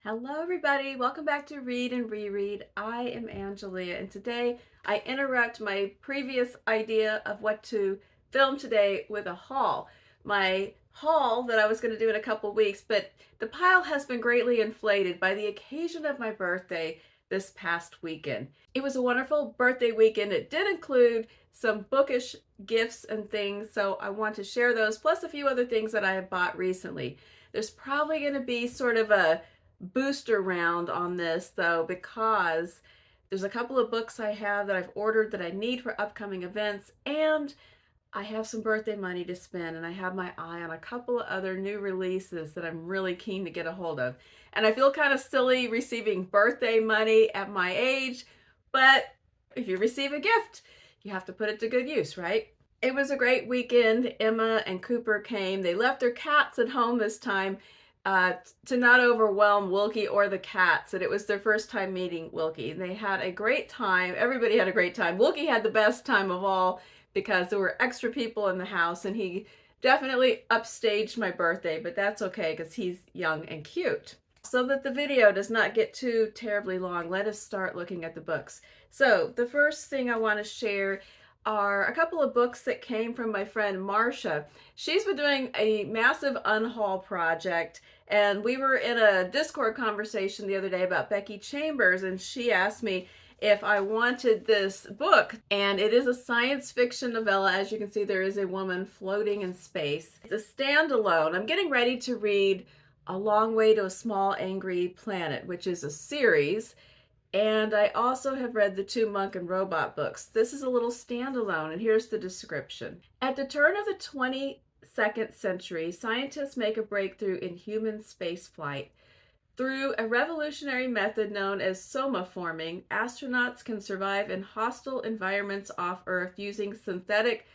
Hello everybody, welcome back to Read and Reread. I am Angelia and today I interrupt my previous idea of what to film today with a haul. My haul that I was going to do in a couple weeks, but the pile has been greatly inflated by the occasion of my birthday this past weekend. It was a wonderful birthday weekend. It did include some bookish gifts and things, so I want to share those, plus a few other things that I have bought recently. There's probably going to be sort of a booster round on this though, because there's a couple of books I have that I've ordered that I need for upcoming events, and I have some birthday money to spend, and I have my eye on a couple of other new releases that I'm really keen to get a hold of. And I feel kind of silly receiving birthday money at my age, but if you receive a gift, you have to put it to good use, right? It was a great weekend. Emma and Cooper came. They left their cats at home this time to not overwhelm Wilkie or the cats, and it was their first time meeting Wilkie. They had a great time. Everybody had a great time. Wilkie had the best time of all because there were extra people in the house, and he definitely upstaged my birthday, but that's okay because he's young and cute. So that the video does not get too terribly long, let us start looking at the books. So the first thing I want to share are a couple of books that came from my friend Marcia. She's been doing a massive unhaul project, and we were in a Discord conversation the other day about Becky Chambers, and she asked me if I wanted this book. And it is a science fiction novella. As you can see, there is a woman floating in space. It's a standalone. I'm getting ready to read A Long Way to a Small Angry Planet, which is a series. And I also have read the two Monk and Robot books. This is a little standalone, and here's the description. At the turn of the 22nd century, scientists make a breakthrough in human spaceflight. Through a revolutionary method known as somaforming, astronauts can survive in hostile environments off Earth using synthetic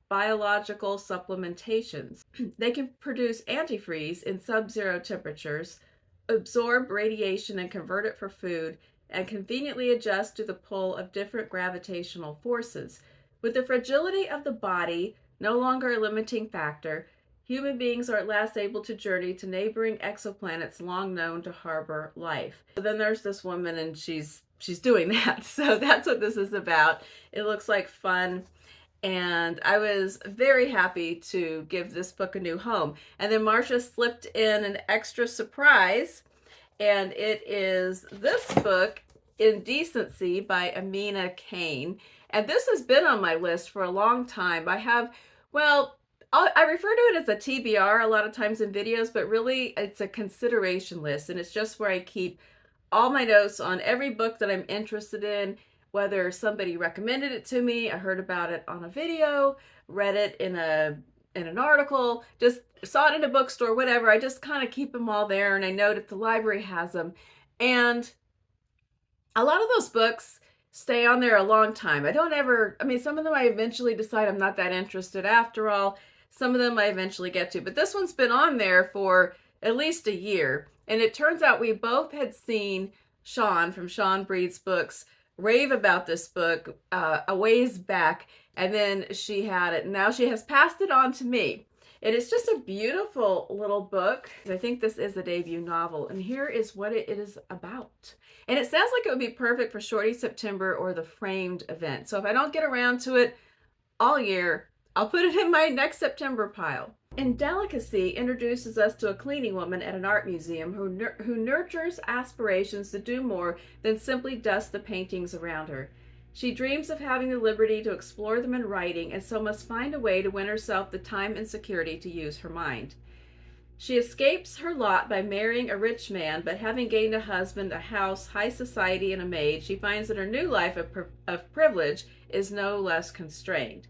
biological supplementations. They can produce antifreeze in sub-zero temperatures, absorb radiation and convert it for food, and conveniently adjust to the pull of different gravitational forces. With the fragility of the body no longer a limiting factor, human beings are at last able to journey to neighboring exoplanets long known to harbor life. So then there's this woman, and she's doing that. So that's what this is about. It looks like fun, and I was very happy to give this book a new home. And then Marcia slipped in an extra surprise, and it is this book, Indelicacy by Amina Cain. And this has been on my list for a long time. I refer to it as a TBR a lot of times in videos, but really it's a consideration list, and it's just where I keep all my notes on every book that I'm interested in, whether somebody recommended it to me, I heard about it on a video, read it in an article, just saw it in a bookstore, whatever. I just kind of keep them all there, and I note if the library has them. And a lot of those books stay on there a long time. Some of them I eventually decide I'm not that interested after all. Some of them I eventually get to, but this one's been on there for at least a year. And it turns out we both had seen Sean from Sean Breed's books rave about this book a ways back, and then she had it, and now she has passed it on to me. And it's just a beautiful little book. I think this is a debut novel, and here is what it is about. And it sounds like it would be perfect for Shorty September or the Framed event. So if I don't get around to it all year, I'll put it in my next September pile. Indelicacy introduces us to a cleaning woman at an art museum who nurtures aspirations to do more than simply dust the paintings around her. She dreams of having the liberty to explore them in writing, and so must find a way to win herself the time and security to use her mind. She escapes her lot by marrying a rich man, but having gained a husband, a house, high society, and a maid, she finds that her new life of privilege is no less constrained.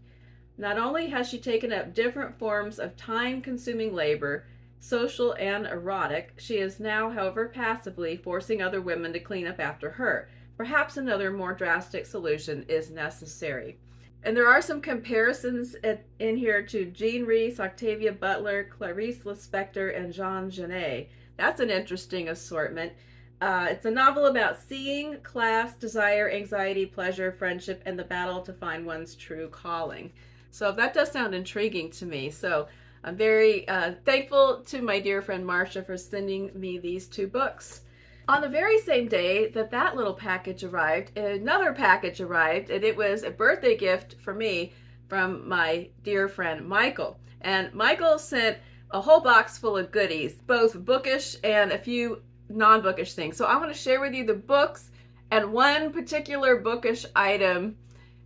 Not only has she taken up different forms of time-consuming labor, social and erotic, she is now, however passively, forcing other women to clean up after her. Perhaps another more drastic solution is necessary. And there are some comparisons in here to Jean Rhys, Octavia Butler, Clarice Lispector, and Jean Genet. That's an interesting assortment. It's a novel about seeing, class, desire, anxiety, pleasure, friendship, and the battle to find one's true calling. So that does sound intriguing to me. So I'm very thankful to my dear friend Marcia for sending me these two books. On the very same day that that little package arrived, another package arrived, and it was a birthday gift for me from my dear friend Michael. And Michael sent a whole box full of goodies, both bookish and a few non-bookish things. So I want to share with you the books and one particular bookish item.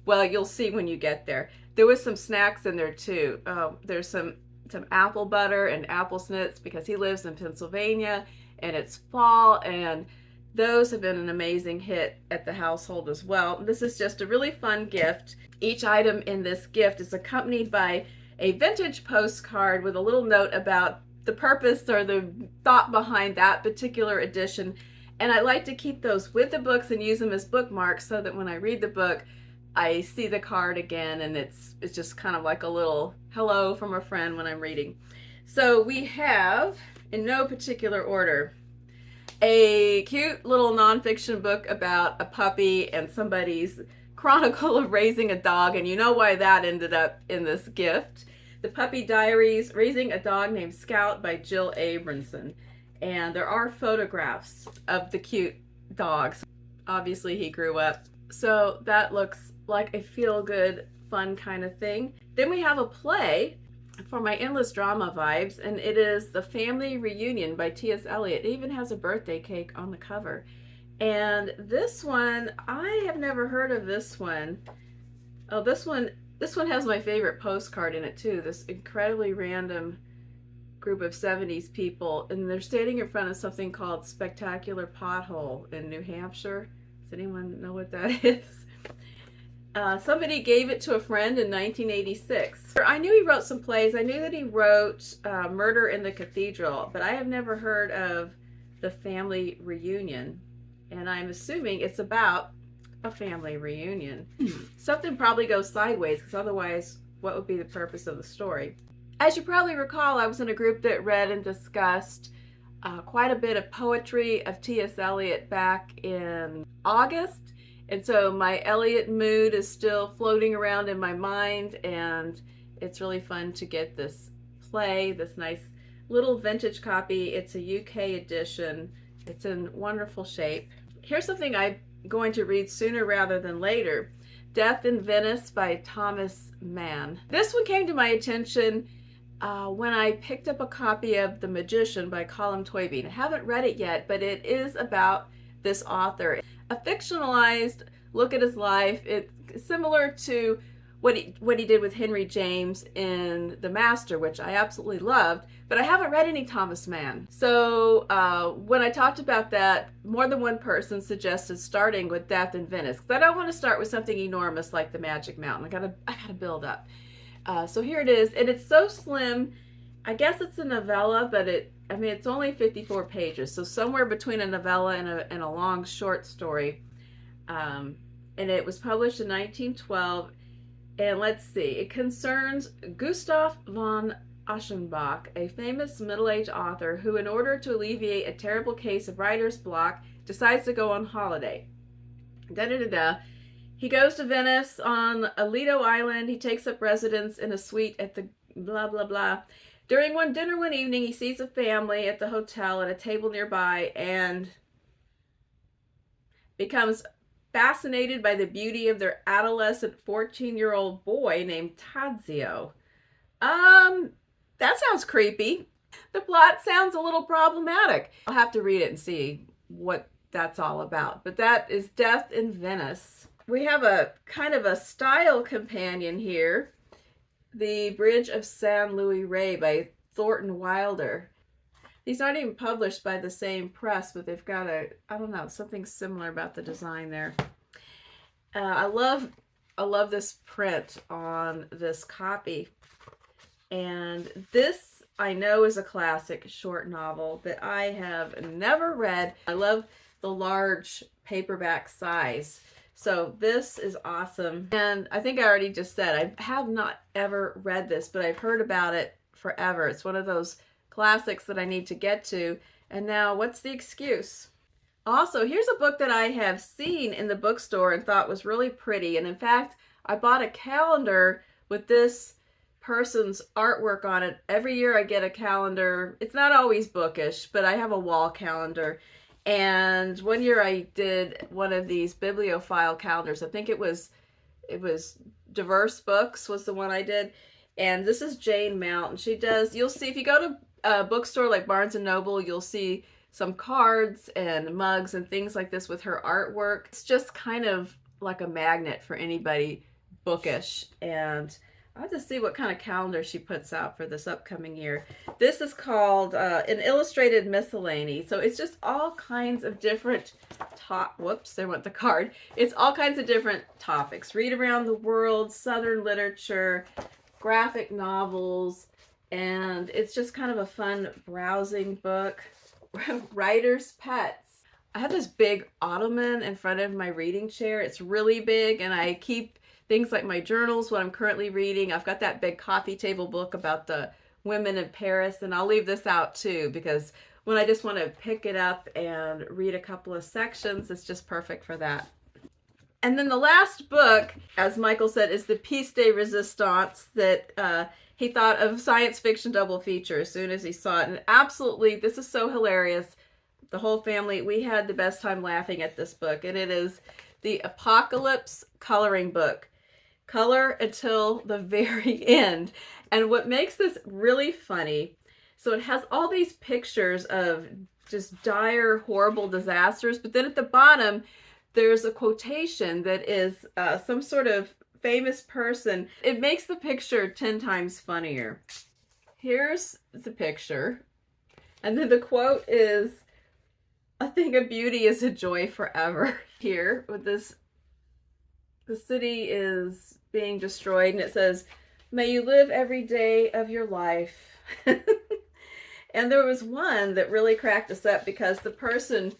Well, you'll see when you get there. There was some snacks in there too. There's some apple butter and apple snits because he lives in Pennsylvania and it's fall, and those have been an amazing hit at the household as well. This is just a really fun gift. Each item in this gift is accompanied by a vintage postcard with a little note about the purpose or the thought behind that particular edition. And I like to keep those with the books and use them as bookmarks so that when I read the book, I see the card again, and it's just kind of like a little hello from a friend when I'm reading. So we have, in no particular order, a cute little nonfiction book about a puppy and somebody's chronicle of raising a dog, and you know why that ended up in this gift. The Puppy Diaries, Raising a Dog Named Scout by Jill Abramson. And there are photographs of the cute dogs. Obviously he grew up. So that looks like a feel-good, fun kind of thing. Then we have a play for my endless drama vibes, and it is The Family Reunion by T.S. Eliot. It even has a birthday cake on the cover. And this one, I have never heard of this one. Oh, this one has my favorite postcard in it too. This incredibly random group of 70s people, and they're standing in front of something called Spectacular Pothole in New Hampshire. Does anyone know what that is? Somebody gave it to a friend in 1986. I knew he wrote some plays. I knew that he wrote Murder in the Cathedral, but I have never heard of The Family Reunion. And I'm assuming it's about a family reunion. Something probably goes sideways, because otherwise, what would be the purpose of the story? As you probably recall, I was in a group that read and discussed quite a bit of poetry of T.S. Eliot back in August. And so my Eliot mood is still floating around in my mind, and it's really fun to get this play, this nice little vintage copy. It's a UK edition. It's in wonderful shape. Here's something I'm going to read sooner rather than later. Death in Venice by Thomas Mann. This one came to my attention when I picked up a copy of The Magician by Colm Toynbee. I haven't read it yet, but it is about this author. A fictionalized look at his life. It's similar to what he did with Henry James in The Master, which I absolutely loved, but I haven't read any Thomas Mann. So when I talked about that, more than one person suggested starting with Death in Venice, because I don't want to start with something enormous like The Magic Mountain. I gotta build up. So here it is, and it's so slim. I guess it's a novella, but it's only 54 pages, so somewhere between a novella and a long short story. And it was published in 1912. And let's see, it concerns Gustav von Aschenbach, a famous middle-aged author who, in order to alleviate a terrible case of writer's block, decides to go on holiday. He goes to Venice on Lido Island. He takes up residence in a suite at the blah, blah, blah. During one dinner one evening, he sees a family at the hotel at a table nearby and becomes fascinated by the beauty of their adolescent 14-year-old boy named Tadzio. That sounds creepy. The plot sounds a little problematic. I'll have to read it and see what that's all about. But that is Death in Venice. We have a kind of a style companion here. The Bridge of San Luis Rey by Thornton Wilder. These aren't even published by the same press, but they've got something similar about the design there. I love this print on this copy. And this, I know, is a classic short novel that I have never read. I love the large paperback size. So this is awesome. And I think I already just said, I have not ever read this, but I've heard about it forever. It's one of those classics that I need to get to. And now, what's the excuse? Also, here's a book that I have seen in the bookstore and thought was really pretty. And in fact, I bought a calendar with this person's artwork on it. Every year I get a calendar. It's not always bookish, but I have a wall calendar. And one year I did one of these bibliophile calendars. I think it was Diverse Books was the one I did. And this is Jane Mount. And she does, you'll see, if you go to a bookstore like Barnes and Noble, you'll see some cards and mugs and things like this with her artwork. It's just kind of like a magnet for anybody bookish. And I'll have to see what kind of calendar she puts out for this upcoming year. This is called an illustrated miscellany. So it's just all kinds of different whoops, there went the card. It's all kinds of different topics. Read around the world, Southern literature, graphic novels, and it's just kind of a fun browsing book. Writer's pets. I have this big ottoman in front of my reading chair. It's really big, and I keep things like my journals, what I'm currently reading. I've got that big coffee table book about the women in Paris, and I'll leave this out too, because when I just want to pick it up and read a couple of sections, it's just perfect for that. And then the last book, as Michael said, is the Piece de Resistance, that he thought of science fiction double feature as soon as he saw it. And absolutely, this is so hilarious. The whole family, we had the best time laughing at this book. And it is the Apocalypse coloring book. Color until the very end. And what makes this really funny, so it has all these pictures of just dire, horrible disasters, but then at the bottom, there's a quotation that is some sort of famous person. It makes the picture 10 times funnier. Here's the picture. And then the quote is, "A thing of beauty is a joy forever." Here, with this, the city is being destroyed, and it says, "May you live every day of your life." And there was one that really cracked us up because the person,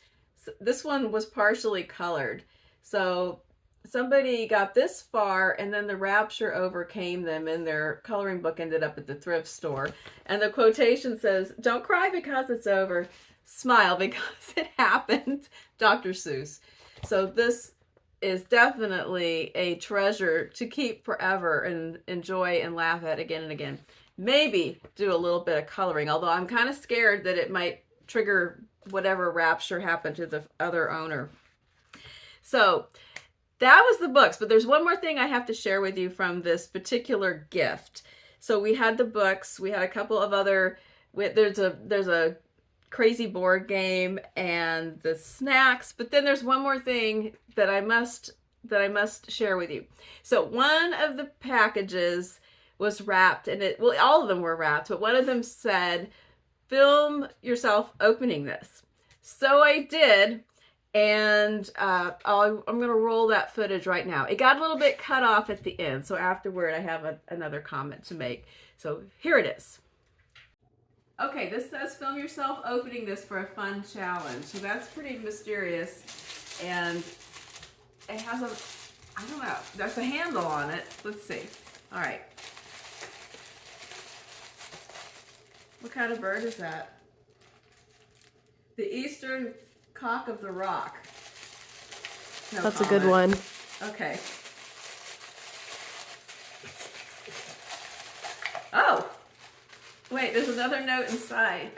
this one was partially colored. So somebody got this far and then the rapture overcame them and their coloring book ended up at the thrift store. And the quotation says, "Don't cry because it's over. Smile because it happened." Dr. Seuss. So this is definitely a treasure to keep forever and enjoy and laugh at again and again. Maybe do a little bit of coloring, although I'm kind of scared that it might trigger whatever rapture happened to the other owner. So that was the books, but there's one more thing I have to share with you from this particular gift. So we had the books, we had a couple of other, there's a crazy board game and the snacks, but then there's one more thing that I must share with you. So one of the packages was wrapped, and all of them were wrapped, but one of them said, "Film yourself opening this." So I did, and I'm going to roll that footage right now. It got a little bit cut off at the end, so afterward I have another comment to make. So here it is. Okay, this says film yourself opening this for a fun challenge. So that's pretty mysterious, and it has I don't know, there's a handle on it. Let's see. All right. What kind of bird is that? The eastern cock of the rock. No That's comment. a good one. Okay. Oh! Wait, there's another note inside.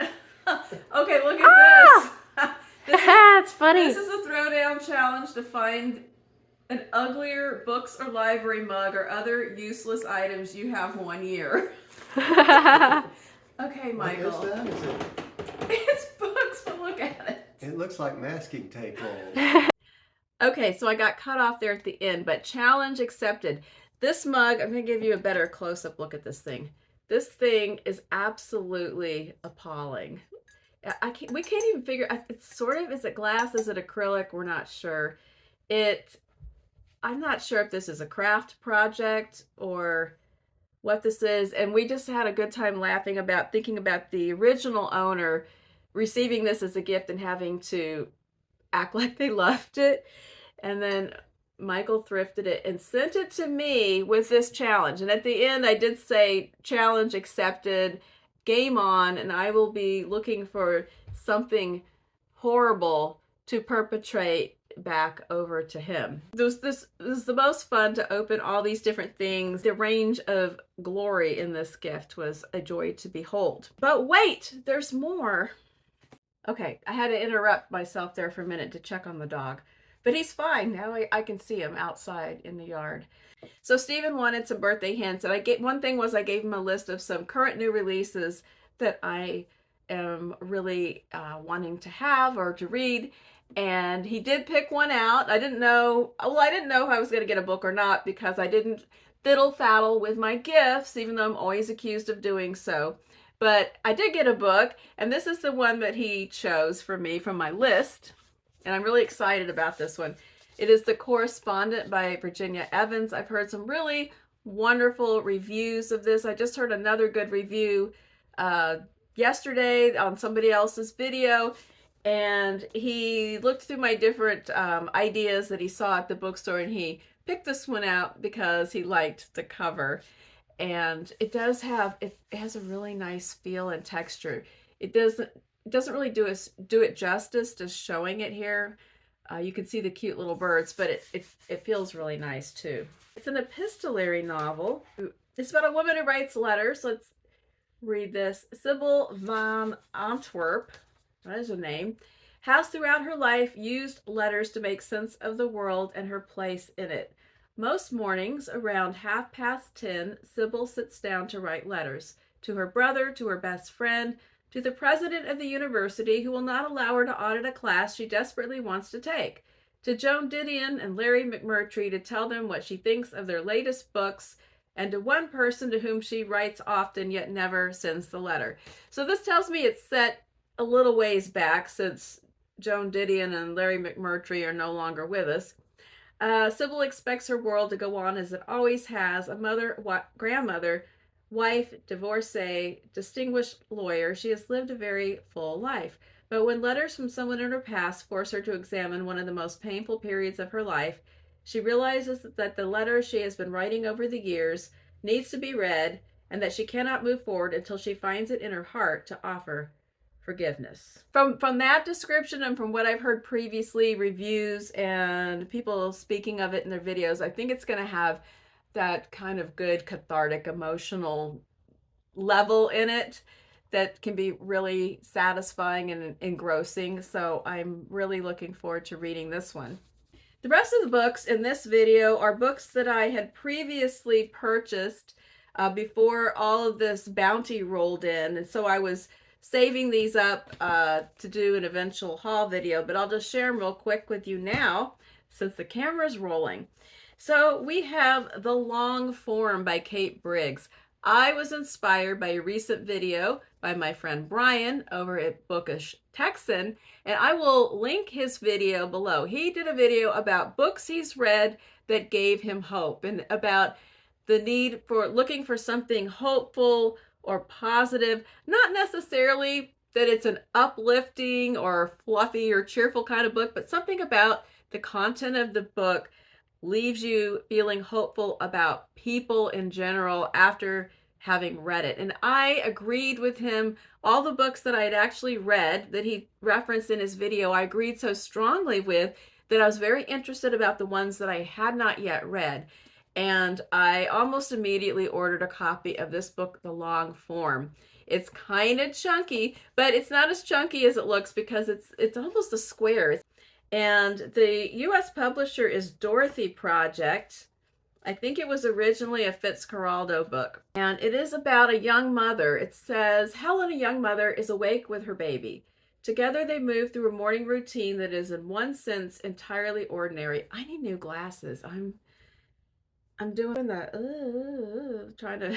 Okay, look at this. It's funny. This is a throwdown challenge to find an uglier books or library mug or other useless items you have 1 year. Okay, Michael. What is that? Is it? It's books, but look at it. It looks like masking tape rolls. Okay, so I got cut off there at the end, but challenge accepted. This mug, I'm going to give you a better close-up look at this thing. This thing is absolutely appalling. We can't even figure, it's sort of, is it glass, is it acrylic? We're not sure. I'm not sure if this is a craft project or what this is, and we just had a good time laughing about, thinking about the original owner receiving this as a gift and having to act like they loved it. And then Michael thrifted it and sent it to me with this challenge. And at the end, I did say, challenge accepted, game on, and I will be looking for something horrible to perpetrate back over to him. This was the most fun to open all these different things. The range of glory in this gift was a joy to behold. But wait, there's more. Okay, I had to interrupt myself there for a minute to check on the dog. But he's fine. Now I can see him outside in the yard. So Stephen wanted some birthday hints, and one thing was I gave him a list of some current new releases that I am really wanting to have or to read. And he did pick one out. I didn't know if I was going to get a book or not because I didn't fiddle faddle with my gifts, even though I'm always accused of doing so. But I did get a book, and this is the one that he chose for me from my list. And I'm really excited about this one. It is The Correspondent by Virginia Evans. I've heard some really wonderful reviews of this. I just heard another good review yesterday on somebody else's video, and he looked through my different ideas that he saw at the bookstore, and he picked this one out because he liked the cover. And it has a really nice feel and texture. It doesn't really do it justice to showing it here. You can see the cute little birds, but it feels really nice too. It's an epistolary novel. It's about a woman who writes letters. Let's read this. Sybil van Antwerp, that is her name, has throughout her life used letters to make sense of the world and her place in it. Most mornings, around 10:30, Sybil sits down to write letters to her brother, to her best friend, to the president of the university who will not allow her to audit a class she desperately wants to take, to Joan Didion and Larry McMurtry to tell them what she thinks of their latest books, and to one person to whom she writes often yet never sends the letter. So this tells me it's set a little ways back since Joan Didion and Larry McMurtry are no longer with us. Sybil expects her world to go on as it always has. A mother, grandmother, wife, divorcee, distinguished lawyer, she has lived a very full life. But when letters from someone in her past force her to examine one of the most painful periods of her life, she realizes that the letter she has been writing over the years needs to be read, and that she cannot move forward until she finds it in her heart to offer forgiveness. From that description and from what I've heard previously, reviews and people speaking of it in their videos, I think it's going to have that kind of good cathartic emotional level in it that can be really satisfying and engrossing. So I'm really looking forward to reading this one. The rest of the books in this video are books that I had previously purchased before all of this bounty rolled in. And so I was saving these up to do an eventual haul video, but I'll just share them real quick with you now since the camera's rolling. So we have The Long Form by Kate Briggs. I was inspired by a recent video by my friend Brian over at Bookish Texan, and I will link his video below. He did a video about books he's read that gave him hope and about the need for looking for something hopeful or positive, not necessarily that it's an uplifting or fluffy or cheerful kind of book, but something about the content of the book leaves you feeling hopeful about people in general after having read it. And I agreed with him. All the books that I had actually read that he referenced in his video, I agreed so strongly with that I was very interested about the ones that I had not yet read. And I almost immediately ordered a copy of this book, The Long Form. It's kind of chunky, but it's not as chunky as it looks because it's almost a square. And the U.S. publisher is Dorothy Project. I think it was originally a Fitzcarraldo book. And it is about a young mother. It says, Helen, a young mother, is awake with her baby. Together they move through a morning routine that is in one sense entirely ordinary. I need new glasses. I'm doing the trying to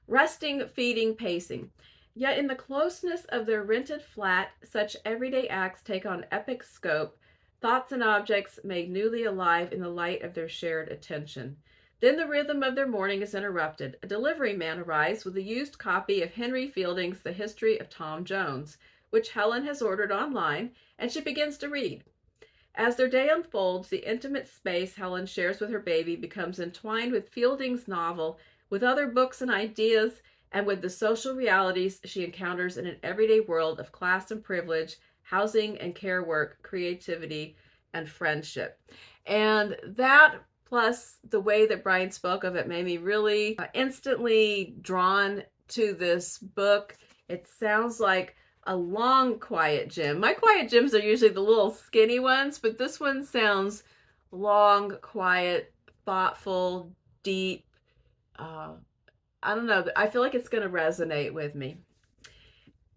resting, feeding, pacing. Yet in the closeness of their rented flat, such everyday acts take on epic scope, thoughts and objects made newly alive in the light of their shared attention. Then the rhythm of their morning is interrupted. A delivery man arrives with a used copy of Henry Fielding's The History of Tom Jones, which Helen has ordered online, and she begins to read. As their day unfolds, the intimate space Helen shares with her baby becomes entwined with Fielding's novel, with other books and ideas, and with the social realities she encounters in an everyday world of class and privilege, housing and care work, creativity, and friendship. And that, plus the way that Brian spoke of it, made me really instantly drawn to this book. It sounds like a long quiet gym. My quiet gyms are usually the little skinny ones, but this one sounds long, quiet, thoughtful, deep. Uh, I don't know. I feel like it's going to resonate with me.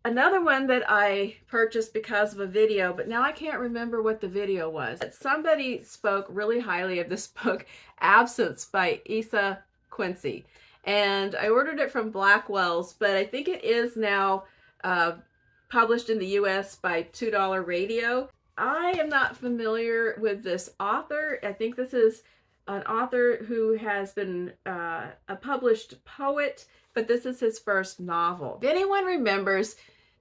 Another one that I purchased because of a video, but now I can't remember what the video was. Somebody spoke really highly of this book, Absence by Issa Quincy. And I ordered it from Blackwell's, but I think it is now published in the US by $2 Radio. I am not familiar with this author. I think this is an author who has been a published poet, but this is his first novel. If anyone remembers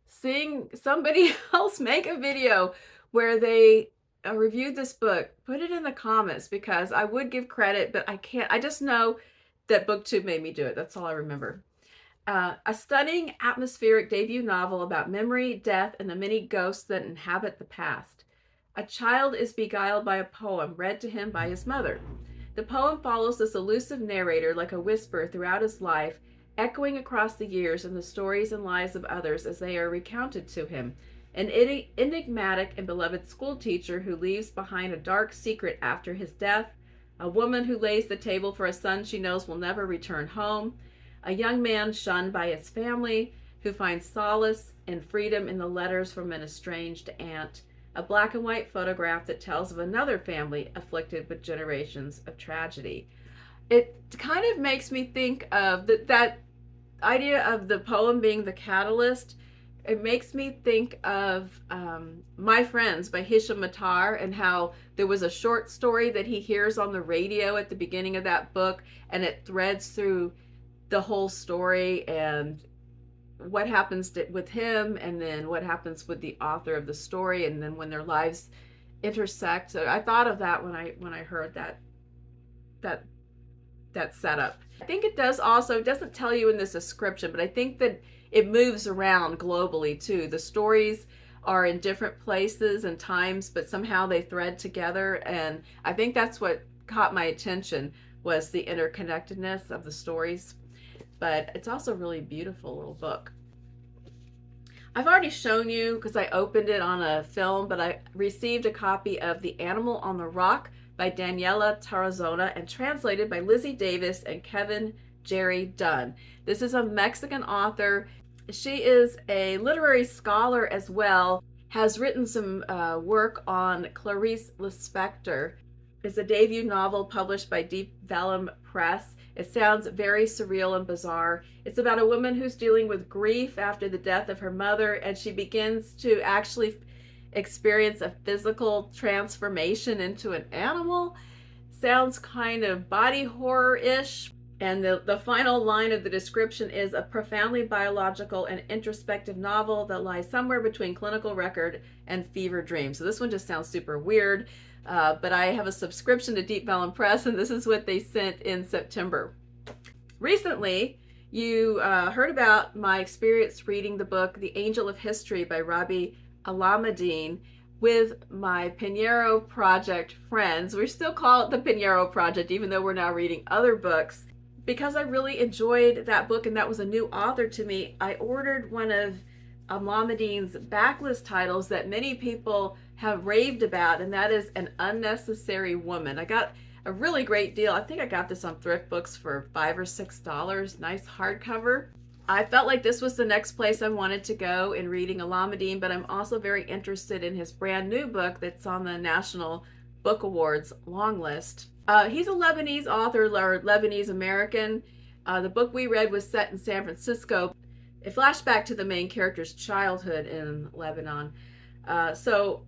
seeing somebody else make a video where they reviewed this book, put it in the comments, because I would give credit, but I can't. I just know that BookTube made me do it. That's all I remember. A stunning, atmospheric debut novel about memory, death, and the many ghosts that inhabit the past. A child is beguiled by a poem read to him by his mother. The poem follows this elusive narrator like a whisper throughout his life, echoing across the years in the stories and lives of others as they are recounted to him. An enigmatic and beloved schoolteacher who leaves behind a dark secret after his death, a woman who lays the table for a son she knows will never return home, a young man shunned by his family who finds solace and freedom in the letters from an estranged aunt, a black and white photograph that tells of another family afflicted with generations of tragedy. It kind of makes me think of that idea of the poem being the catalyst. It makes me think of My Friends by Hisham Matar, and how there was a short story that he hears on the radio at the beginning of that book, and it threads through the whole story and what happens with him, and then what happens with the author of the story, and then when their lives intersect. So I thought of that when I heard that setup. I think it does also, it doesn't tell you in this description, but I think that it moves around globally too. The stories are in different places and times, but somehow they thread together, and I think that's what caught my attention, was the interconnectedness of the stories. But it's also a really beautiful little book. I've already shown you, because I opened it on a film, but I received a copy of The Animal on the Rock by Daniela Tarazona and translated by Lizzie Davis and Kevin Gerry Dunn. This is a Mexican author. She is a literary scholar as well, has written some work on Clarice Lispector. It's a debut novel published by Deep Vellum Press. It sounds very surreal and bizarre. It's about a woman who's dealing with grief after the death of her mother, and she begins to actually experience a physical transformation into an animal. Sounds kind of body horror-ish. And the final line of the description is a profoundly biological and introspective novel that lies somewhere between clinical record and fever dream. So this one just sounds super weird. But I have a subscription to Deep Vellum Press, and this is what they sent in September. Recently, you heard about my experience reading the book The Angel of History by Rabih Alameddine with my Pinheiro Project friends. We still call it the Pinheiro Project, even though we're now reading other books. Because I really enjoyed that book, and that was a new author to me, I ordered one of Alameddine's backlist titles that many people have raved about, and that is An Unnecessary Woman. I got a really great deal. I think I got this on Thrift Books for $5 or $6. Nice hardcover. I felt like this was the next place I wanted to go in reading Alameddine, but I'm also very interested in his brand new book that's on the National Book Awards long list. He's a Lebanese author, or Lebanese American. The book we read was set in San Francisco. It flashed back to the main character's childhood in Lebanon. So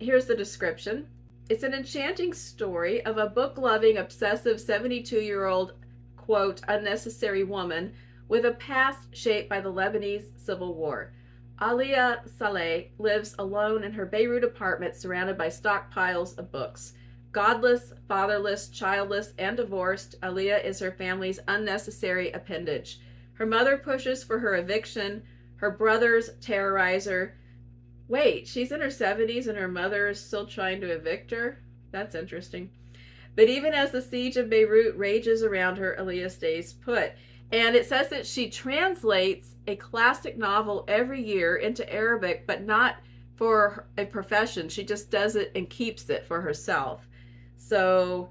here's the description. It's an enchanting story of a book-loving, obsessive 72-year-old, quote, unnecessary woman with a past shaped by the Lebanese Civil War. Alia Saleh lives alone in her Beirut apartment surrounded by stockpiles of books. Godless, fatherless, childless, and divorced, Alia is her family's unnecessary appendage. Her mother pushes for her eviction. Her brothers terrorize her. Wait, she's in her 70s and her mother is still trying to evict her? That's interesting. But even as the siege of Beirut rages around her, Alia stays put. And it says that she translates a classic novel every year into Arabic, but not for a profession. She just does it and keeps it for herself. So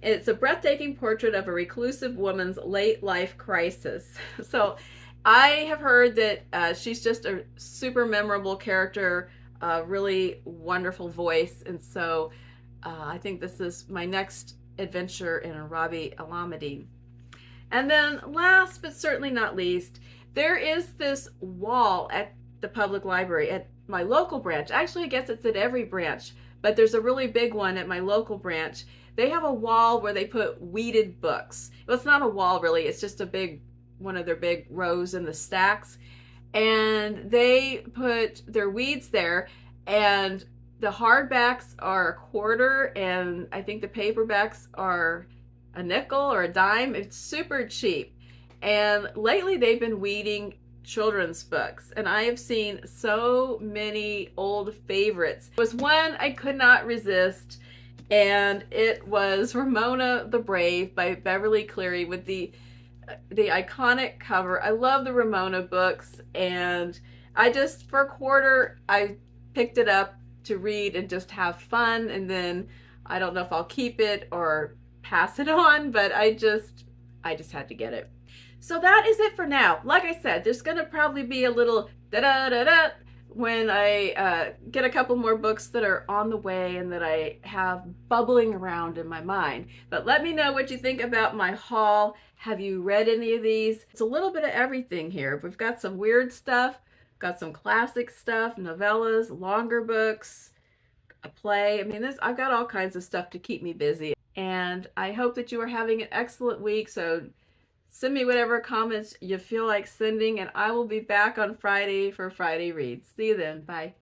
it's a breathtaking portrait of a reclusive woman's late life crisis. So I have heard that she's just a super memorable character, a really wonderful voice. And so I think this is my next adventure in a Rabih Alameddine. And then last but certainly not least, there is this wall at the public library at my local branch. Actually, I guess it's at every branch, but there's a really big one at my local branch. They have a wall where they put weeded books. Well, it's not a wall really, it's just a big one of their big rows in the stacks. And they put their weeds there, and the hardbacks are a quarter, and I think the paperbacks are a nickel or a dime. It's super cheap. And lately they've been weeding children's books, and I have seen so many old favorites. There was one I could not resist, and it was Ramona the Brave by Beverly Cleary with the iconic cover. I love the Ramona books, and I just, for a quarter, I picked it up to read and just have fun. And then I don't know if I'll keep it or pass it on, but I just had to get it. So that is it for now. Like I said, there's gonna probably be a little da-da-da-da when I get a couple more books that are on the way and that I have bubbling around in my mind. But let me know what you think about my haul. Have you read any of these? It's a little bit of everything here. We've got some weird stuff, got some classic stuff, novellas, longer books, a play. I mean, I've got all kinds of stuff to keep me busy. And I hope that you are having an excellent week. So send me whatever comments you feel like sending, and I will be back on Friday for Friday Reads. See you then. Bye.